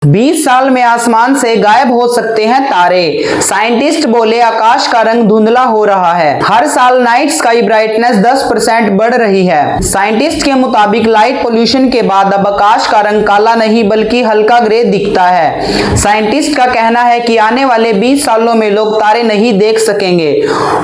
20 साल में आसमान से गायब हो सकते हैं तारे। साइंटिस्ट बोले आकाश का रंग धुंधला हो रहा है। हर साल नाइट स्काई ब्राइटनेस 10% बढ़ रही है। साइंटिस्ट के मुताबिक लाइट पोल्यूशन के बाद अब आकाश का रंग काला नहीं बल्कि हल्का ग्रे दिखता है। साइंटिस्ट का कहना है कि आने वाले 20 सालों में लोग तारे नहीं देख सकेंगे।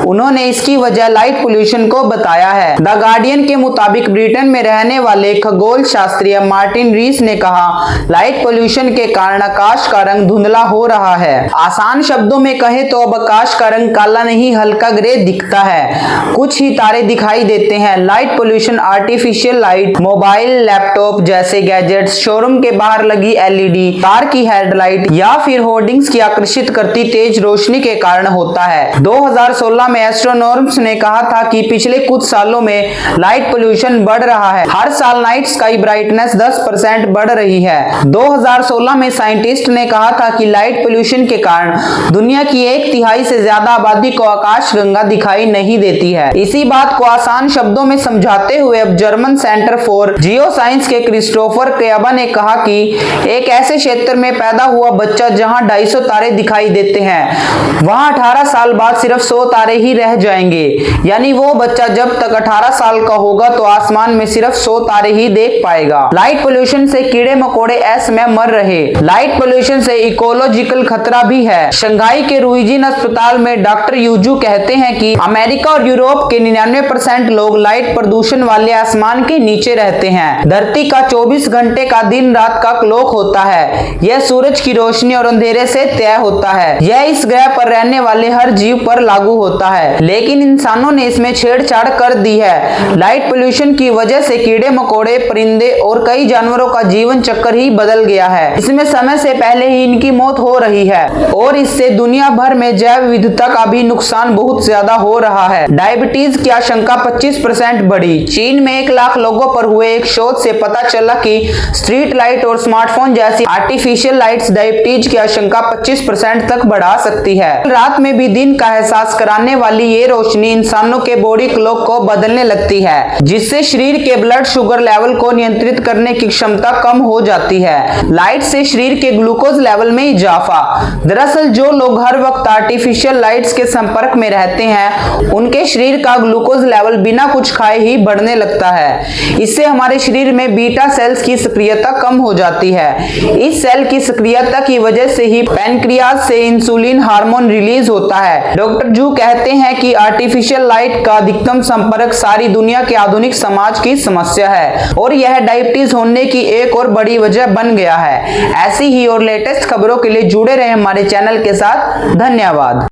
उन्होंने इसकी वजह लाइट पोल्यूशन को बताया है। द गार्डियन के मुताबिक ब्रिटेन में रहने वाले खगोल शास्त्री मार्टिन रीस ने कहा, लाइट पोल्यूशन के कारण आकाश का रंग धुंधला हो रहा है। आसान शब्दों में कहे तो अब आकाश का रंग काला नहीं हल्का ग्रे दिखता है। कुछ ही तारे दिखाई देते हैं। Light pollution artificial light, mobile, laptop जैसे गैजेट्स, शोरूम के बाहर लगी एलईडी, कार की हेडलाइट या फिर होर्डिंग्स की आकर्षित करती तेज रोशनी के कारण होता है। 2016 में एस्ट्रोनॉर्म्स ने कहा था कि पिछले कुछ सालों में लाइट पोल्यूशन बढ़ रहा है। हर साल नाइट स्काई ब्राइटनेस 10% बढ़ रही है। 2016 में साइंटिस्ट ने कहा था कि लाइट पोल्यूशन के कारण दुनिया की 1/3 से ज्यादा आबादी को आकाशगंगा दिखाई नहीं देती है। इसी बात को आसान शब्दों में समझाते हुए अब German centre for geo science के क्रिस्टोफर क्रेबा ने कहा कि एक ऐसे क्षेत्र में पैदा हुआ बच्चा जहां 250 तारे दिखाई देते हैं, वहां 18 साल बाद सिर्फ 100 तारे ही रह जाएंगे। यानी वो बच्चा जब तक 18 साल का होगा तो आसमान में सिर्फ 100 तारे ही देख पाएगा। लाइट पोल्यूशन से कीड़े मकोड़े ऐसे में मर रहे। लाइट पोल्यूशन से इकोलॉजिकल खतरा भी है। शंघाई के रुइजिन अस्पताल में डॉक्टर यूजू कहते हैं कि अमेरिका और यूरोप के 99% लोग लाइट प्रदूषण वाले आसमान के नीचे रहते हैं। धरती का 24 घंटे का दिन रात का क्लॉक होता है। यह सूरज की रोशनी और अंधेरे से तय होता है। यह इस ग्रह पर रहने वाले हर जीव पर लागू होता है, लेकिन इंसानों ने इसमें छेड़छाड़ कर दी है। लाइट पोल्यूशन की वजह से कीड़े मकोड़े, परिंदे और कई जानवरों का जीवन चक्र ही बदल गया है। इसमें समय से पहले ही इनकी मौत हो रही है और इससे दुनिया भर में जैव विविधता का भी नुकसान बहुत ज्यादा हो रहा है। डायबिटीज की आशंका 25% बढ़ी। चीन में 1 लाख लोगों पर हुए एक शोध से पता चला कि स्ट्रीट लाइट और स्मार्टफोन जैसी आर्टिफिशियल लाइट्स डायबिटीज की आशंका 25% तक बढ़ा सकती है। रात में भी दिन का एहसास कराने वाली ये रोशनी इंसानों के बॉडी क्लॉक को बदलने लगती है, जिससे शरीर के ब्लड शुगर लेवल को नियंत्रित करने की क्षमता कम हो जाती है। लाइट से शरीर के ग्लूकोज लेवल में इजाफा। दरअसल जो लोग हर वक्त आर्टिफिशियल लाइट्स के संपर्क में रहते हैं, उनके शरीर का ग्लूकोज लेवल बिना कुछ खाए ही बढ़ने लगता है। इससे हमारे शरीर में बीटा सेल्स की सक्रियता कम हो जाती है। इस सेल की सक्रियता की वजह से ही पैनक्रियाज से इंसुलिन हार्मोन रिलीज होता है। डॉक्टर जू कहते हैं कि आर्टिफिशियल लाइट का अधिकतम संपर्क सारी दुनिया के आधुनिक समाज की समस्या है और यह डायबिटीज होने की एक और बड़ी वजह बन गया है। ऐसी ही और लेटेस्ट खबरों के लिए जुड़े रहे हमारे चैनल के साथ। धन्यवाद।